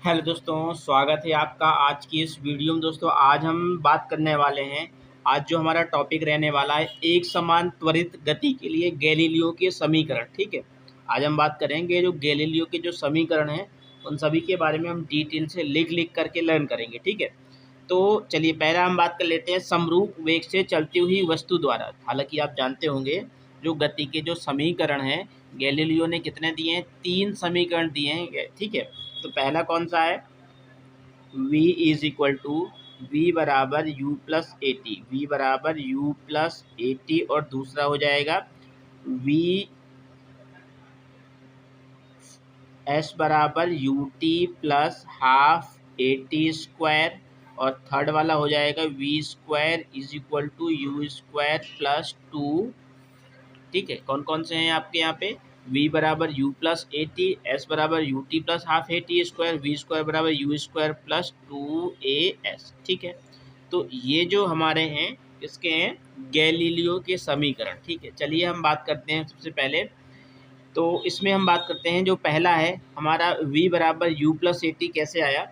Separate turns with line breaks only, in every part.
Hello दोस्तों, स्वागत है आपका आज की इस वीडियो में। दोस्तों आज हम बात करने वाले हैं, आज जो हमारा टॉपिक रहने वाला है, एक समान त्वरित गति के लिए गैलीलियो के समीकरण। ठीक है, आज हम बात करेंगे जो गैलीलियो के जो समीकरण हैं उन सभी के बारे में हम डिटेल से लिख लिख करके लर्न करेंगे। ठीक है, तो चलिए पहला हम बात कर लेते हैं समरूप वेग से चलती हुई वस्तु द्वारा। हालांकि आप जानते होंगे जो गति के जो समीकरण हैं गैलीलियो ने कितने दिए हैं, 3 समीकरण दिए हैं। ठीक है, तो पहला कौन सा है, v is equal to v बराबर u plus a t, v बराबर यू प्लस ए टी, और दूसरा हो जाएगा v एस बराबर u t plus half a t square, और थर्ड वाला हो जाएगा v square is equal to u square plus two. ठीक है, कौन कौन से हैं आपके यहाँ पे, v बराबर u plus a t, s बराबर u t plus half a t square, v square बराबर u square plus two a s. ठीक है, तो ये जो हमारे हैं इसके हैं गैलीलियो के समीकरण। ठीक है, चलिए हम बात करते हैं सबसे पहले। तो इसमें हम बात करते हैं जो पहला है हमारा v बराबर यू प्लस ए टी कैसे आया।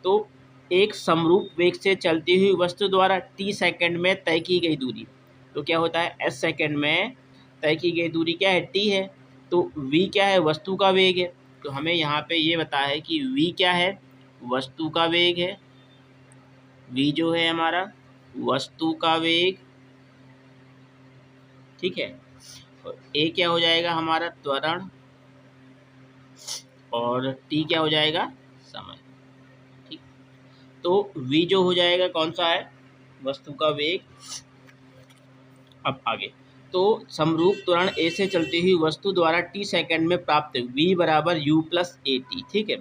तो एक समरूप वेग से चलती हुई वस्तु द्वारा t सेकंड में तय की गई दूरी, तो क्या होता है s सेकंड में तय की गई दूरी क्या है, t है। तो v क्या है, वस्तु का वेग है। तो हमें यहाँ पे ये बता है कि v क्या है, वस्तु का वेग है। v जो है हमारा वस्तु का वेग। ठीक है, और a क्या हो जाएगा हमारा त्वरण, और t क्या हो जाएगा समय। ठीक, तो v जो हो जाएगा कौन सा है, वस्तु का वेग। अब आगे, तो समरूप त्वरण ए से चलती हुई वस्तु द्वारा t सेकंड में प्राप्त v बराबर u प्लस ए टी। ठीक है,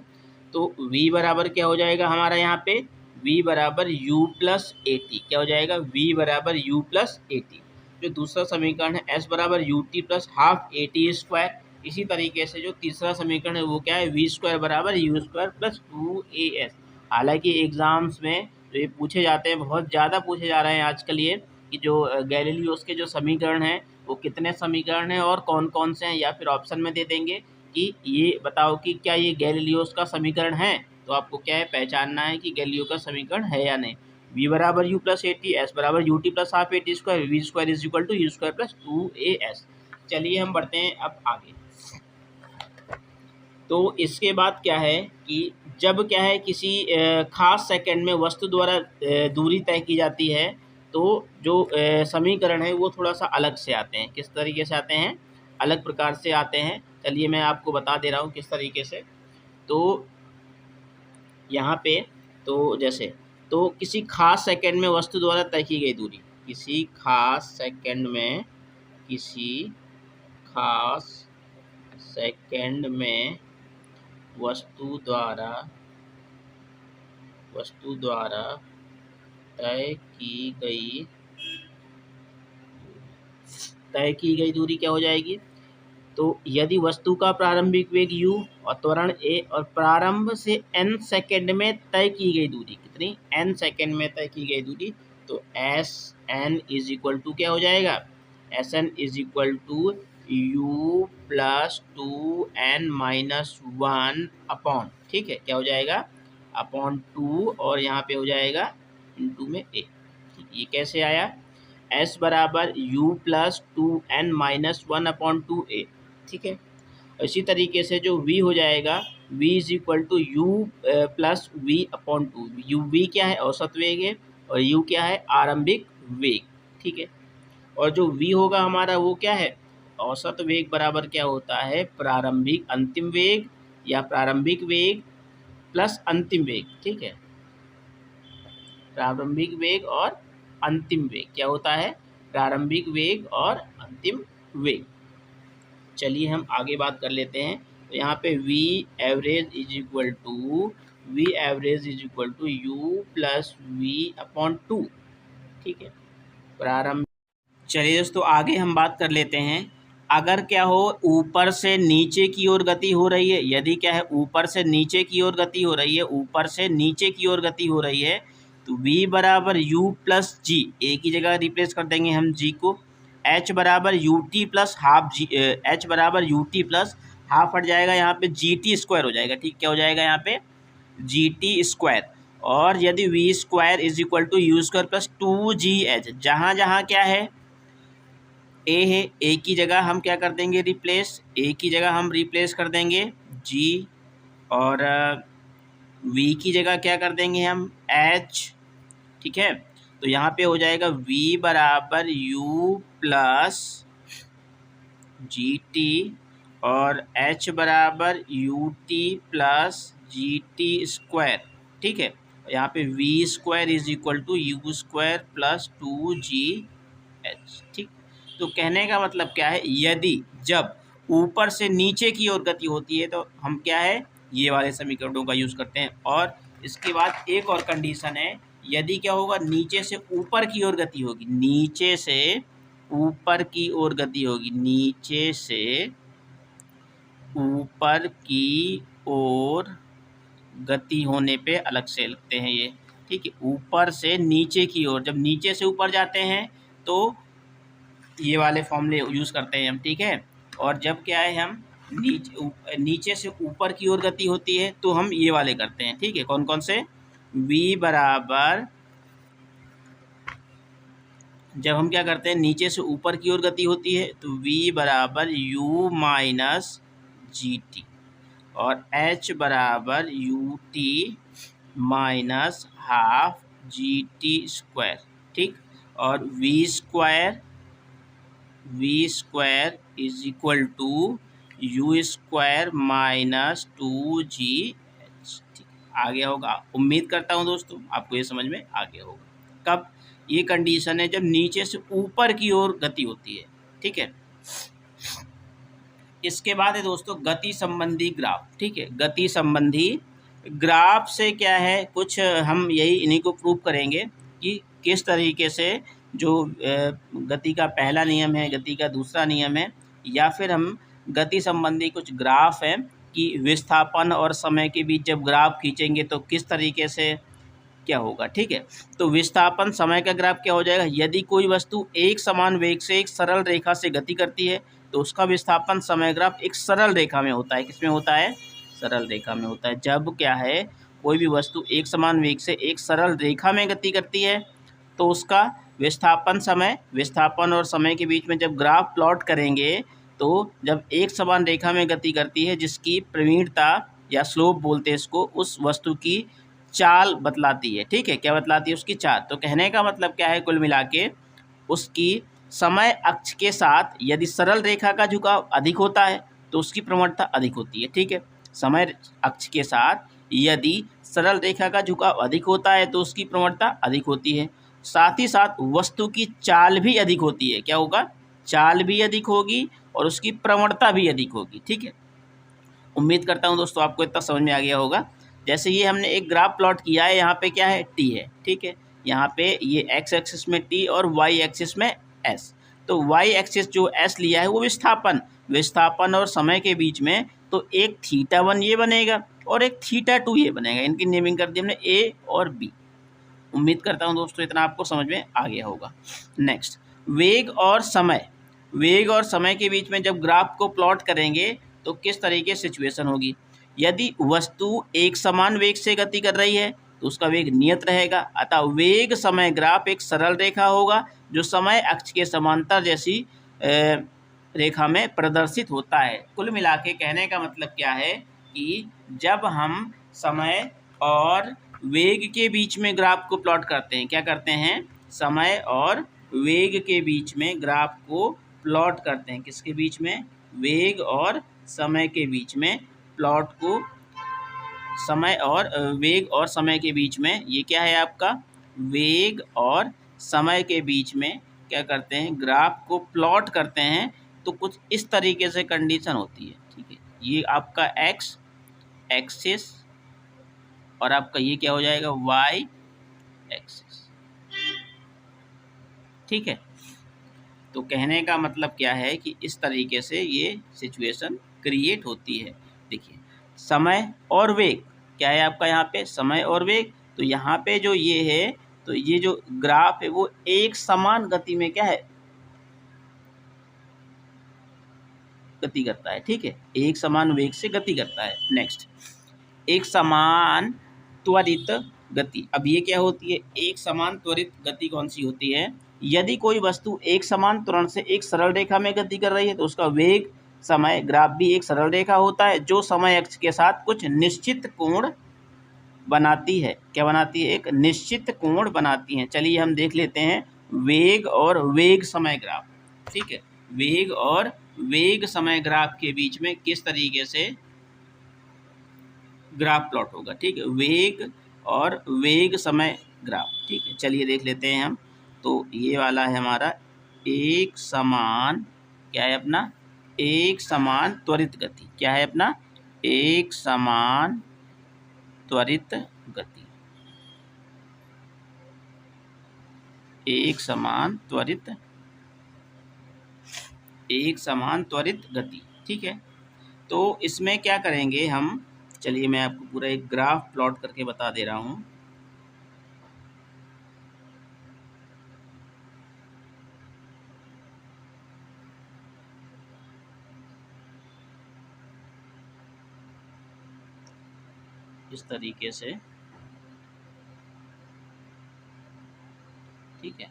तो v बराबर क्या हो जाएगा हमारा यहाँ पे, v बराबर u प्लस ए टी। क्या हो जाएगा, v बराबर u प्लस ए टी। जो दूसरा समीकरण है s बराबर u t plus half a t square. इसी तरीके से जो तीसरा समीकरण है वो क्या है, वी स्क्वायर बराबर u square plus two a S. हालांकि एग्जाम्स में जो ये पूछे जाते हैं, बहुत ज़्यादा पूछे जा रहे हैं आजकल ये, कि जो गैलीलियोस के जो समीकरण हैं वो कितने समीकरण हैं और कौन कौन से हैं, या फिर ऑप्शन में दे देंगे कि ये बताओ कि क्या ये गैलीलियोस का समीकरण है। तो आपको क्या है, पहचानना है कि गैलीलियो का समीकरण है या नहीं। v बराबर u plus a t, s बराबर u t plus half a t square, v square is equal to u square plus two a s. चलिए हम बढ़ते हैं अब आगे। तो इसके बाद क्या है कि जब क्या है किसी खास सेकंड में वस्तु द्वारा दूरी तय की जाती है, तो जो समीकरण है वो थोड़ा सा अलग से आते हैं। किस तरीके से आते हैं, अलग प्रकार से आते हैं। चलिए मैं आपको बता दे रहा हूँ किस तरीके से। तो यहाँ पे तो जैसे, तो किसी खास सेकंड में वस्तु द्वारा तय की गई दूरी, किसी खास सेकंड में, किसी खास सेकंड में वस्तु द्वारा तय की गई दूरी क्या हो जाएगी। तो यदि वस्तु का प्रारंभिक वेग u और त्वरण a और प्रारंभ से n सेकंड में तय की गई दूरी, कितनी, n सेकंड में तय की गई दूरी, तो S N is equal to क्या हो जाएगा, S N is equal to u plus two N minus one upon, ठीक है, क्या हो जाएगा, अपॉन टू, और यहाँ पे हो जाएगा इंटू में a। ये कैसे आया, s बराबर u plus two N minus one upon two a. ठीक है, इसी तरीके से जो v हो जाएगा, v is equal to u plus v upon two. U v क्या है, औसत वेग है, और u क्या है, आरंभिक वेग। ठीक है, और जो v होगा हमारा वो क्या है, औसत वेग बराबर क्या होता है, प्रारंभिक अंतिम वेग, या प्रारंभिक वेग प्लस अंतिम वेग। ठीक है, प्रारंभिक वेग और अंतिम वेग क्या होता है, प्रारंभिक वेग और अंतिम वेग। चलिए हम आगे बात कर लेते हैं। तो यहाँ पे v average is equal to u plus v upon two. ठीक है, प्रारंभ। चलिए दोस्तों आगे हम बात कर लेते हैं। अगर क्या हो, ऊपर से नीचे की ओर गति हो रही है, यदि क्या है ऊपर से नीचे की ओर गति हो रही है, ऊपर से नीचे की ओर गति हो रही है, तो v बराबर u प्लस जी, ए की जगह रिप्लेस कर देंगे हम g को, h बराबर u t plus half g, h बराबर यू टी प्लस हाफ हट जाएगा, यहाँ पे जी टी स्क्वायर हो जाएगा। ठीक, क्या हो जाएगा यहाँ पे, GT²। और यदि V² is equal to U² plus 2GH, जहाँ जहाँ क्या है, ए है, ए की जगह हम क्या कर देंगे रिप्लेस, ए की जगह हम रिप्लेस कर देंगे G, और V की जगह क्या कर देंगे हम H। ठीक है, तो यहाँ पे हो जाएगा V बराबर U प्लस GT और H बराबर UT प्लस GT²। ठीक है, यहाँ पे V² is equal to U² plus 2GH। ठीक, तो कहने का मतलब क्या है, यदि जब ऊपर से नीचे की ओर गति होती है तो हम क्या है, ये वाले समीकरणों का यूज़ करते हैं। और इसके बाद एक और कंडीशन है, यदि क्या होगा, नीचे से ऊपर की ओर गति होगी, नीचे से ऊपर की ओर गति होगी, नीचे से ऊपर की ओर गति होने पे अलग से लिखते हैं ये। ठीक है, नीचे से नीचे की ओर, जब नीचे से ऊपर जाते हैं तो ये वाले फॉर्मूले यूज़ करते हैं हम। ठीक है, और जब क्या है, हम नीचे से ऊपर की ओर गति होती है तो हम ये वाले करते हैं। ठीक है, कौन कौन से, v बराबर, जब हम क्या करते हैं, नीचे से ऊपर की ओर गति होती है तो v बराबर u माइनस GT, और h बराबर UT माइनस हाफ GT²। ठीक, और V² is equal to U² minus 2GH। ठीक, आ गया होगा, उम्मीद करता हूँ दोस्तों आपको ये समझ में आ गया होगा। कब, ये कंडीशन है जब नीचे से ऊपर की ओर गति होती है। ठीक है, इसके बाद है दोस्तों गति संबंधी ग्राफ। ठीक है, गति संबंधी ग्राफ से क्या है, कुछ हम यही इन्हीं को प्रूव करेंगे कि किस तरीके से जो गति का पहला नियम है, गति का दूसरा नियम है, या फिर हम गति संबंधी कुछ ग्राफ है कि विस्थापन और समय के बीच जब ग्राफ खींचेंगे तो किस तरीके से क्या होगा। ठीक है, तो विस्थापन समय का ग्राफ क्या हो जाएगा, यदि कोई वस्तु एक समान वेग से एक सरल रेखा से गति करती है तो उसका विस्थापन समय ग्राफ एक सरल रेखा में होता है। किसमें होता है, सरल रेखा में होता है। जब क्या है, कोई भी वस्तु एक समान वेग से एक सरल रेखा में गति करती है तो उसका विस्थापन समय, विस्थापन और समय के बीच में जब ग्राफ प्लॉट करेंगे तो जब एक समान रेखा में गति करती है जिसकी प्रवणता या स्लोप बोलते हैं इसको, उस वस्तु की चाल बतलाती है। ठीक है, क्या बतलाती है, उसकी चाल। तो कहने का मतलब क्या है, कुल मिला के उसकी समय अक्ष के साथ यदि सरल रेखा का झुकाव अधिक होता है तो उसकी प्रवणता अधिक होती है। ठीक है, समय अक्ष के साथ यदि सरल रेखा का झुकाव अधिक होता है तो उसकी प्रवणता अधिक होती है। साथ ही साथ वस्तु की चाल भी अधिक होती है। क्या होगा, चाल भी अधिक होगी और उसकी प्रवणता भी अधिक होगी। ठीक है, उम्मीद करता हूँ दोस्तों आपको इतना समझ में आ गया होगा। जैसे ये हमने एक ग्राफ प्लॉट किया है, यहाँ पे क्या है, टी है। ठीक है, यहाँ पे ये एक्स एक्सिस में टी और वाई एक्सिस में एस। तो वाई एक्सिस जो एस लिया है वो विस्थापन, विस्थापन और समय के बीच में, तो एक θ1 ये बनेगा और एक θ2 ये बनेगा। इनकी नेमिंग कर दी हमने ए और बी। उम्मीद करता हूँ दोस्तों इतना आपको समझ में आ गया होगा। नेक्स्ट, वेग और समय, वेग और समय के बीच में जब ग्राफ को प्लॉट करेंगे तो किस तरीके से सिचुएशन होगी। यदि वस्तु एक समान वेग से गति कर रही है तो उसका वेग नियत रहेगा, अतः वेग समय ग्राफ एक सरल रेखा होगा जो समय अक्ष के समांतर जैसी रेखा में प्रदर्शित होता है। कुल मिला के कहने का मतलब क्या है कि जब हम समय और वेग के बीच में ग्राफ को प्लॉट करते हैं, क्या करते हैं, समय और वेग के बीच में ग्राफ को प्लॉट करते हैं। किसके बीच में, वेग और समय के बीच में प्लॉट को, समय और वेग और समय के बीच में, ये क्या है आपका, वेग और समय के बीच में क्या करते हैं, ग्राफ को प्लॉट करते हैं तो कुछ इस तरीके से कंडीशन होती है। ठीक है, ये आपका एक्स एक्सिस और आपका ये क्या हो जाएगा, वाई एक्सिस। ठीक है, तो कहने का मतलब क्या है कि इस तरीके से ये सिचुएशन क्रिएट होती है। देखिए, समय और वेग क्या है आपका, यहाँ पे समय और वेग, तो यहाँ पे जो ये है, तो ये जो ग्राफ है वो एक समान गति में क्या है, गति करता है। ठीक है, एक समान वेग से गति करता है। नेक्स्ट, एक समान त्वरित गति। अब ये क्या होती है, एक समान त्वरित गति कौन सी होती है, यदि कोई वस्तु एक समान त्वरण से एक सरल रेखा में गति कर रही है तो उसका वेग समय ग्राफ भी एक सरल रेखा होता है जो समय अक्ष के साथ कुछ निश्चित कोण बनाती है। क्या बनाती है, एक निश्चित कोण बनाती है। चलिए हम देख लेते हैं वेग और वेग समय ग्राफ। ठीक है, वेग और वेग समय ग्राफ के बीच में किस तरीके से ग्राफ प्लॉट होगा। ठीक है, वेग और वेग समय ग्राफ। ठीक है, चलिए देख लेते हैं हम। तो ये वाला है हमारा एक समान, क्या है अपना, एक समान त्वरित गति। क्या है अपना, एक समान त्वरित गति, एक समान त्वरित गति। ठीक है, तो इसमें क्या करेंगे हम, चलिए मैं आपको पूरा एक ग्राफ प्लॉट करके बता दे रहा हूँ। इस तरीके से, ठीक है,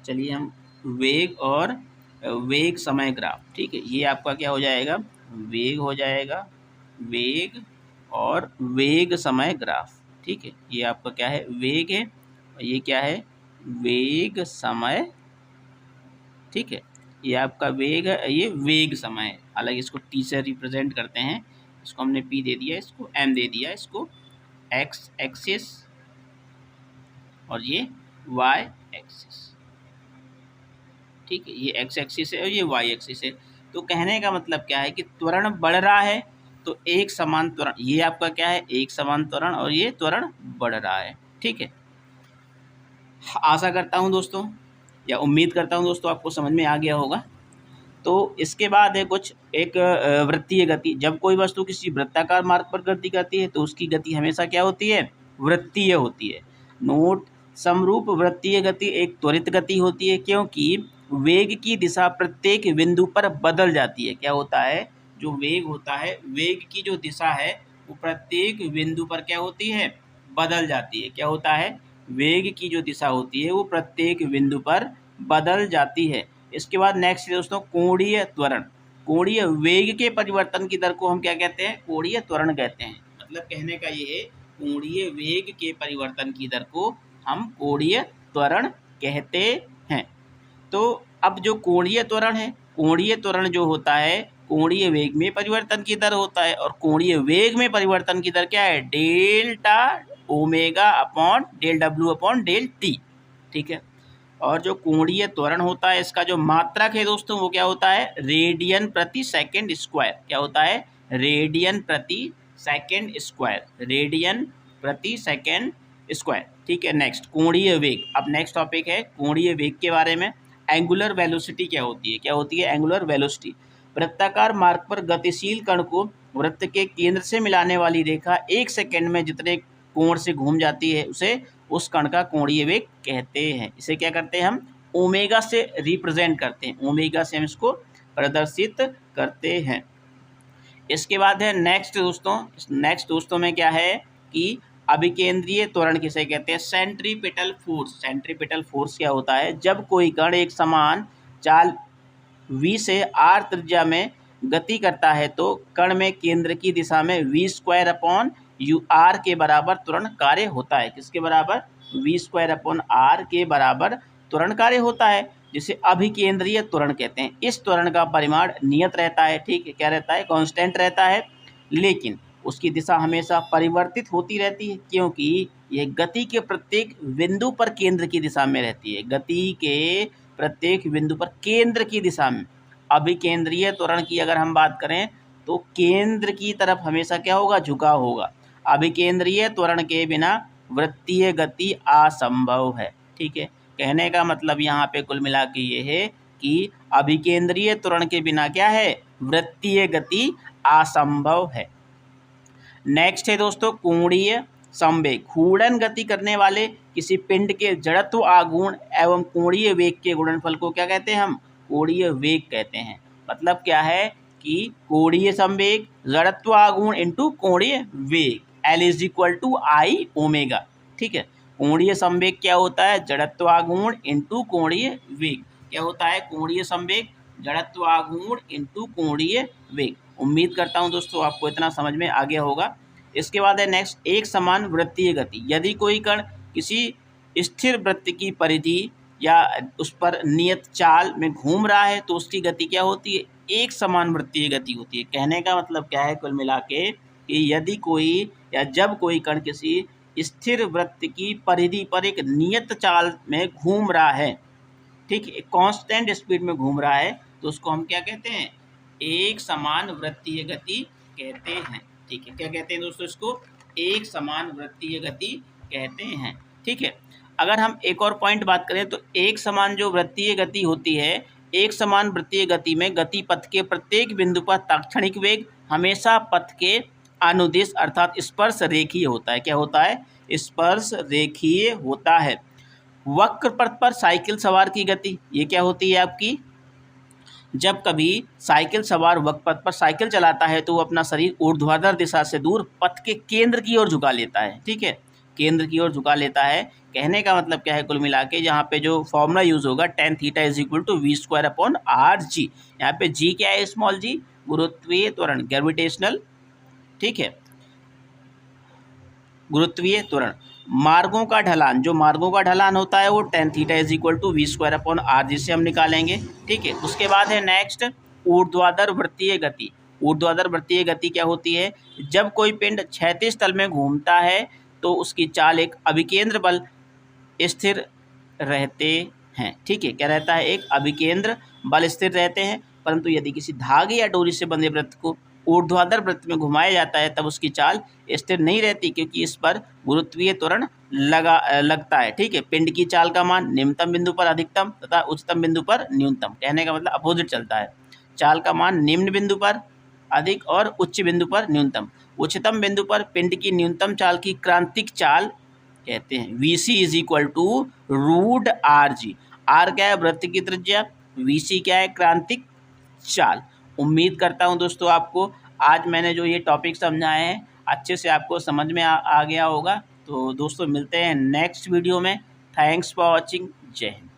चलिए हम वेग और वेग समय ग्राफ। ठीक है, ये आपका क्या हो जाएगा, वेग हो जाएगा, वेग और वेग समय ग्राफ। ठीक है, ये आपका क्या है, वेग है, और ये क्या है, वेग समय। ठीक है, ये आपका वेग है, ये वेग समय है। हालांकि इसको टी से रिप्रेजेंट करते हैं, इसको हमने पी दे दिया, इसको एम दे दिया, इसको एक्स एक्सिस और ये वाई एक्सिस। ठीक है, ये एक्स एक्सिस है और ये वाई एक्सिस है। तो कहने का मतलब क्या है कि त्वरण बढ़ रहा है तो एक समान त्वरण, ये आपका क्या है, एक समान त्वरण, और ये त्वरण बढ़ रहा है। ठीक है, आशा करता हूँ दोस्तों, या उम्मीद करता हूँ दोस्तों, आपको समझ में आ गया होगा। तो इसके बाद है कुछ एक वृत्तीय गति। जब कोई वस्तु किसी वृत्ताकार मार्ग पर गति करती है तो उसकी गति हमेशा क्या होती है, वृत्तीय होती है। नोट, समरूप वृत्तीय गति एक त्वरित गति होती है क्योंकि वेग की दिशा प्रत्येक बिंदु पर बदल जाती है। क्या होता है, जो वेग होता है, वेग की जो दिशा है वो प्रत्येक बिंदु पर क्या होती है, बदल जाती है। क्या होता है, वेग की जो दिशा होती है वो प्रत्येक बिंदु पर बदल जाती है। इसके बाद नेक्स्ट दोस्तों, कोणीय त्वरण। कोणीय वेग के परिवर्तन की दर को हम क्या कहते हैं, कोणीय त्वरण कहते हैं। मतलब कहने का ये है, कोणीय वेग के परिवर्तन की दर को हम कोणीय त्वरण कहते हैं। तो अब जो कोणीय त्वरण है, कोणीय त्वरण जो होता है कोणीय वेग में परिवर्तन की दर होता है, और कोणीय वेग में परिवर्तन की दर क्या है, delta omega upon del W upon del T. ठीक है, और जो कोणीय त्वरण होता है इसका जो मात्रक है दोस्तों वो क्या होता है, रेडियन प्रति सेकंड स्क्वायर। क्या होता है, रेडियन प्रति सेकंड स्क्वायर, रेडियन प्रति सेकंड स्क्वायर। ठीक है, नेक्स्ट कोणीय वेग। अब नेक्स्ट टॉपिक है कोणीय वेग के बारे में। एंगुलर वेलोसिटी क्या होती है, क्या होती है एंगुलर वेलोसिटी, वृत्ताकार मार्ग पर गतिशील कण को वृत्त के केंद्र से मिलाने वाली रेखा एक सेकंड में जितने कोण से घूम जाती है उसे उस कण का कोणीय वेग कहते हैं। इसे क्या करते हैं हम, ओमेगा से रिप्रेजेंट करते हैं, ओमेगा से हम इसको प्रदर्शित करते हैं। इसके बाद है नेक्स्ट दोस्तों, नेक्स्ट दोस्तों में क्या है कि अभिकेंद्रीय त्वरण किसे कहते हैं, सेंट्रीपिटल फोर्स। सेंट्रीपिटल फोर्स क्या होता है, जब कोई कण एक समान चाल v से r त्रिज्या में गति करता है तो कण में केंद्र की दिशा में v square upon U R के बराबर त्वरण कार्य होता है। किसके बराबर, v स्क्वायर अपॉन आर के बराबर त्वरण कार्य होता है, जिसे अभिकेंद्रीय त्वरण कहते हैं। इस त्वरण का परिमाण नियत रहता है। ठीक है, क्या रहता है, कांस्टेंट रहता है, लेकिन उसकी दिशा हमेशा परिवर्तित होती रहती है क्योंकि यह गति के प्रत्येक बिंदु पर केंद्र की दिशा में रहती है। गति के प्रत्येक बिंदु पर केंद्र की दिशा में। अभिकेंद्रीय त्वरण की अगर हम बात करें तो केंद्र की तरफ हमेशा क्या होगा, झुकाव होगा। अभिकेंद्रीय त्वरण के बिना वृत्तीय गति असंभव है। ठीक है, कहने का मतलब यहाँ पे कुल मिला के ये है कि अभिकेंद्रीय त्वरण के बिना क्या है, वृत्तीय गति असंभव है। नेक्स्ट है दोस्तों कोणीय संवेग। घूर्णन गति करने वाले किसी पिंड के जड़त्व आघूर्ण एवं कोणीय वेग के गुणनफल को क्या कहते हैं हम, कोणीय वेग कहते हैं। मतलब क्या है कि कोणीय संवेग, जड़त्व आघूर्ण इंटू कोणीय वेग, L is equal to I omega. ठीक है, कोणीय संवेग क्या होता है? जड़त्वाघूर्ण इंटू कोणीय वेग। क्या होता है? कोणीय संवेग जड़त्वाघूर्ण इंटू कोणीय वेग। उम्मीद करता हूं दोस्तों आपको इतना समझ में आ गया होगा। इसके बाद है नेक्स्ट, एक समान वृत्तीय गति। यदि कोई कण किसी स्थिर वृत्त की परिधि या उस पर नियत चाल में घूम रहा है तो उसकी गति क्या होती है? एक समान वृत्तीय गति होती है। कहने का मतलब क्या है कुल मिला के कि यदि कोई या जब कोई कण किसी स्थिर वृत्त की परिधि पर एक नियत चाल में घूम रहा है, ठीक है, कांस्टेंट स्पीड में घूम रहा है, तो उसको हम क्या कहते हैं? एक समान वृत्तीय गति कहते हैं। ठीक है, क्या कहते हैं दोस्तों? इसको एक समान वृत्तीय गति कहते हैं। ठीक है, अगर हम एक और पॉइंट बात करें तो एक समान जो वृत्तीय गति होती है, एक समान वृत्तीय गति में गति पथ के प्रत्येक बिंदु पर तात्क्षणिक वेग हमेशा पथ के अनुदिश अर्थात स्पर्श रेखीय होता है। क्या होता है? स्पर्श रेखीय होता है। वक्र पथ पर साइकिल सवार की गति, ये क्या होती है आपकी? जब कभी साइकिल सवार वक्र पथ पर साइकिल चलाता है तो वो अपना शरीर ऊर्ध्वाधर दिशा से दूर पथ के केंद्र की ओर झुका लेता है। ठीक है, केंद्र की ओर झुका लेता है। कहने का मतलब क्या है कुल मिला के? यहाँ पे जो फॉर्मूला यूज होगा tan theta is equal to V square upon R G. यहाँ पे जी क्या है? स्मॉल जी, गुरुत्वीय त्वरण, ग्रेविटेशनल। ठीक है, गुरुत्वीय त्वरण। मार्गों का ढलान, जो मार्गों का ढलान होता है वो tan theta is equal to V square upon R जिसे हम निकालेंगे। ठीक है, उसके बाद है नेक्स्ट ऊर्ध्वाधर वृत्तीय गति। ऊर्ध्वाधर वृत्तीय गति क्या होती है? जब कोई पिंड क्षैतिज तल में घूमता है तो उसकी चाल एक अभिकेंद्र बल स्थिर रहते हैं। ठीक है, क्या रहता है? एक अभिकेंद्र बल स्थिर रहते हैं। परंतु यदि किसी धागे या डोरी से बंधे वृत्त को ऊर्ध्वाधर वृत्त में घुमाया जाता है तब उसकी चाल स्थिर नहीं रहती, क्योंकि इस पर गुरुत्वीय त्वरण लगता है। ठीक है, पिंड की चाल का मान निम्नतम बिंदु पर अधिकतम तथा उच्चतम बिंदु पर न्यूनतम। कहने का मतलब अपोजिट चलता है। चाल का मान निम्न बिंदु पर अधिक और उच्च बिंदु पर न्यूनतम। उच्चतम बिंदु पर पिंड की न्यूनतम चाल की क्रांतिक चाल कहते हैं। VC is equal to root R G. R क्या है? वृत्त की त्रिज्या। VC क्या है? क्रांतिक चाल। उम्मीद करता हूं दोस्तों आपको आज मैंने जो ये टॉपिक समझाए हैं अच्छे से आपको समझ में आ गया होगा। तो दोस्तों मिलते हैं नेक्स्ट वीडियो में। Thanks for watching. जय हिंद।